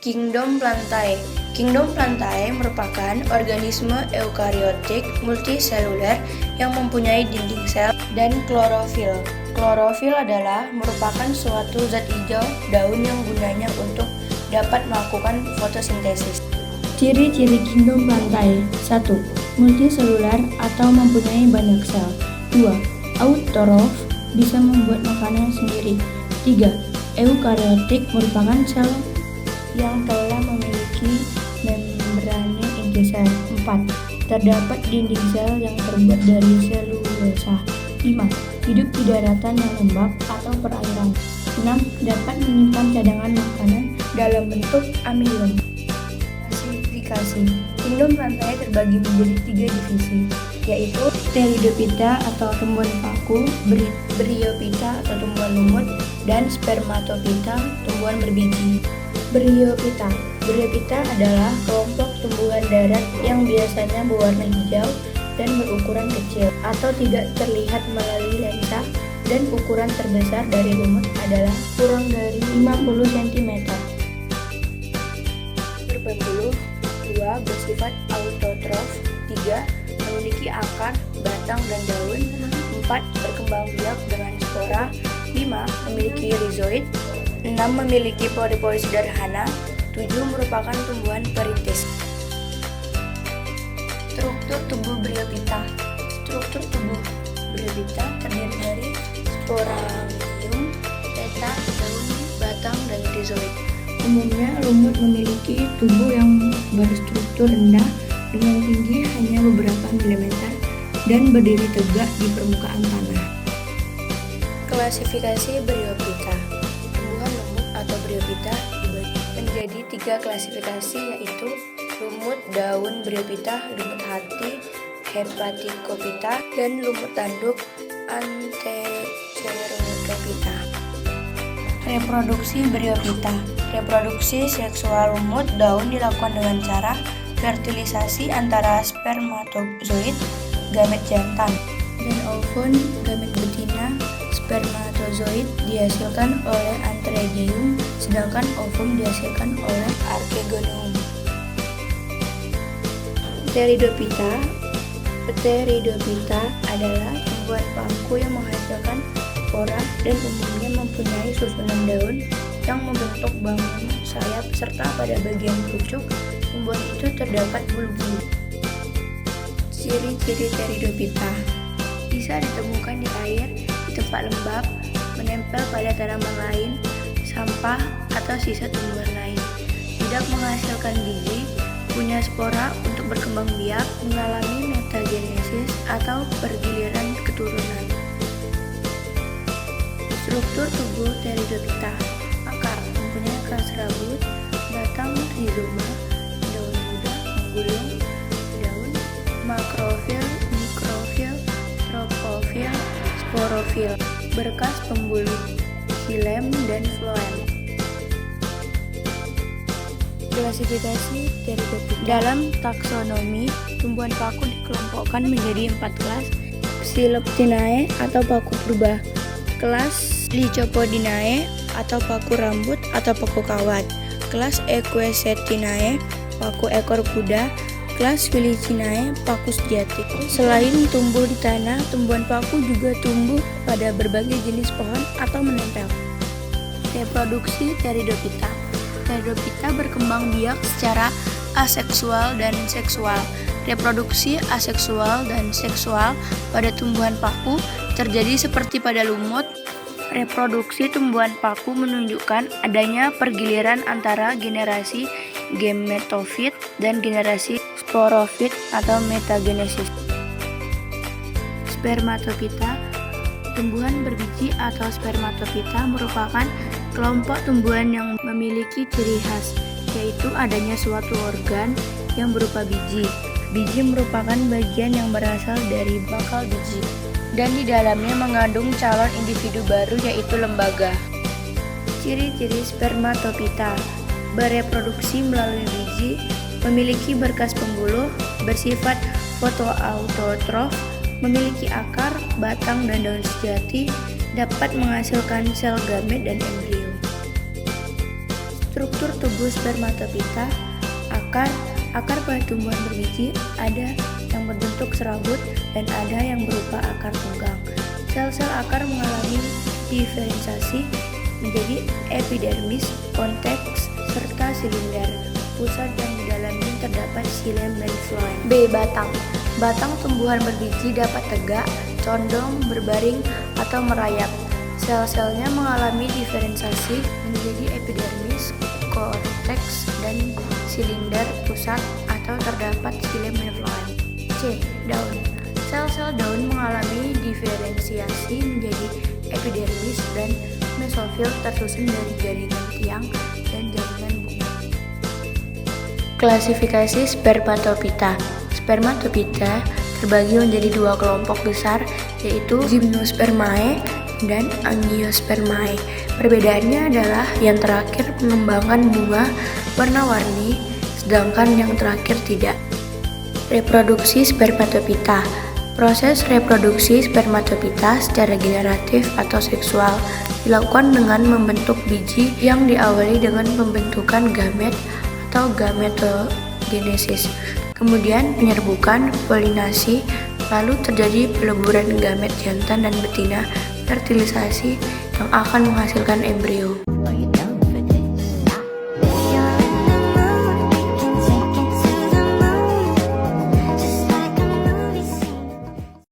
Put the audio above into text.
Kingdom Plantae. Kingdom Plantae merupakan organisme eukariotik multiseluler yang mempunyai dinding sel dan klorofil. Klorofil adalah merupakan suatu zat hijau daun yang gunanya untuk dapat melakukan fotosintesis. Ciri-ciri Kingdom Plantae: 1. Multiseluler atau mempunyai banyak sel. 2. Autotrof, bisa membuat makanan sendiri. 3. Eukariotik, merupakan sel yang telah memiliki membrane inti sel. 4. Terdapat dinding sel yang terbuat dari selulosa. 5. Hidup di daratan yang lembab atau perairan. 6. Dapat menyimpan cadangan makanan dalam bentuk amilum. Klasifikasi. Kingdom Plantae terbagi menjadi 3 divisi, yaitu Pteridophyta atau tumbuhan paku, Bryophyta atau tumbuhan lumut, dan Spermatophyta, tumbuhan berbiji. Bryophyta. Bryophyta adalah kelompok tumbuhan darat yang biasanya berwarna hijau dan berukuran kecil atau tidak terlihat melalui lensa, dan ukuran terbesar dari lumut adalah kurang dari 50 cm. Berpembuluh. 2. Bersifat autotrof. 3. Memiliki akar, batang, dan daun. 4. Berkembang biak dengan spora. 5. Memiliki rizoid. 6. Memiliki pori-pori sederhana. 7. Merupakan tumbuhan perintis. Struktur tubuh Bryophyta. Struktur tubuh Bryophyta terdiri dari sporanggium, seta, daun, batang, dan rizoid. Umumnya lumut memiliki tubuh yang berstruktur rendah dengan tinggi hanya beberapa milimeter dan berdiri tegak di permukaan tanah. Klasifikasi Bryophyta. Tumbuhan lumut atau Bryophyta dibagi menjadi 3 klasifikasi, yaitu lumut daun Bryophyta, lumut hati Hepaticophyta, dan lumut tanduk Anthecerophyta. Reproduksi Bryophyta. Reproduksi seksual lumut daun dilakukan dengan cara fertilisasi antara spermatozoid, gamet jantan, dan ovum, gamet betina. Spermatozoid dihasilkan oleh Antheridium, sedangkan ovum dihasilkan oleh Archegonium. Pteridophyta. Pteridophyta adalah tumbuhan paku yang menghasilkan spora dan umumnya mempunyai susunan daun yang membentuk bangun sayap, serta pada bagian pucuk tumbuhan itu terdapat bulu-bulu. Ciri-ciri Pteridophyta: bisa ditemukan di air, di tempat lembab, menempel pada tanaman lain, sampah, atau sisa tumbuhan lain. Tidak menghasilkan biji, punya spora untuk berkembang biak, mengalami metagenesis atau pergiliran keturunan. Struktur tubuh Pteridophyta: akar, mempunyai akar serabut, batang rizoma, daun muda, menggulung, daun, makrofil, mikrofil, tropofil, sporofil, berkas pembuluh, xilem, dan floem. Klasifikasi Pteridophyta. Dalam taksonomi, tumbuhan paku dikelompokkan menjadi 4 kelas: Psiloptinae atau paku purba, kelas Lycopodinae atau paku rambut atau paku kawat, kelas Equsetinae, paku ekor kuda, kelas Felicinae, paku sejati. Selain tumbuh di tanah, tumbuhan paku juga tumbuh pada berbagai jenis pohon atau menempel. Reproduksi Pteridophyta. Pteridophyta berkembang biak secara aseksual dan seksual. Reproduksi aseksual dan seksual pada tumbuhan paku terjadi seperti pada lumut. Reproduksi tumbuhan paku menunjukkan adanya pergiliran antara generasi gametofit dan generasi sporofit atau metagenesis. Spermatophyta. Tumbuhan berbiji atau spermatophyta merupakan kelompok tumbuhan yang memiliki ciri khas, yaitu adanya suatu organ yang berupa biji. Biji merupakan bagian yang berasal dari bakal biji, dan di dalamnya mengandung calon individu baru, yaitu lembaga. Ciri-ciri Spermatophyta: bereproduksi melalui biji, memiliki berkas pembuluh, bersifat fotoautotrof, memiliki akar, batang, dan daun sejati, dapat menghasilkan sel gamet dan embrio. Struktur tubuh spermatopita. Akar pada tumbuhan berbiji ada yang berbentuk serabut dan ada yang berupa akar tunggang. Sel-sel akar mengalami diferensiasi menjadi epidermis, konteks, serta silinder pusat yang di dalamnya terdapat xilem dan floem. B. Batang. Batang tumbuhan berbiji dapat tegak, condong, berbaring, atau merayap. Sel-selnya mengalami diferensiasi menjadi epidermis, korteks, dan silinder pusat atau terdapat xilem dan floem. C. Daun. Sel-sel daun mengalami diferensiasi menjadi epidermis dan mesofil tersusun dari jaringan tiang dan jaringan bunga. Klasifikasi spermatopita. Spermatopita terbagi menjadi dua kelompok besar, yaitu Gymnospermae dan Angiospermae. Perbedaannya adalah yang terakhir mengembangkan bunga warna-warni, sedangkan yang terakhir tidak. Reproduksi spermatopita. Proses reproduksi spermatopita secara generatif atau seksual dilakukan dengan membentuk biji yang diawali dengan pembentukan gamet atau gametogenesis, kemudian penyerbukan, polinasi, lalu terjadi peleburan gamet jantan dan betina, fertilisasi yang akan menghasilkan embrio.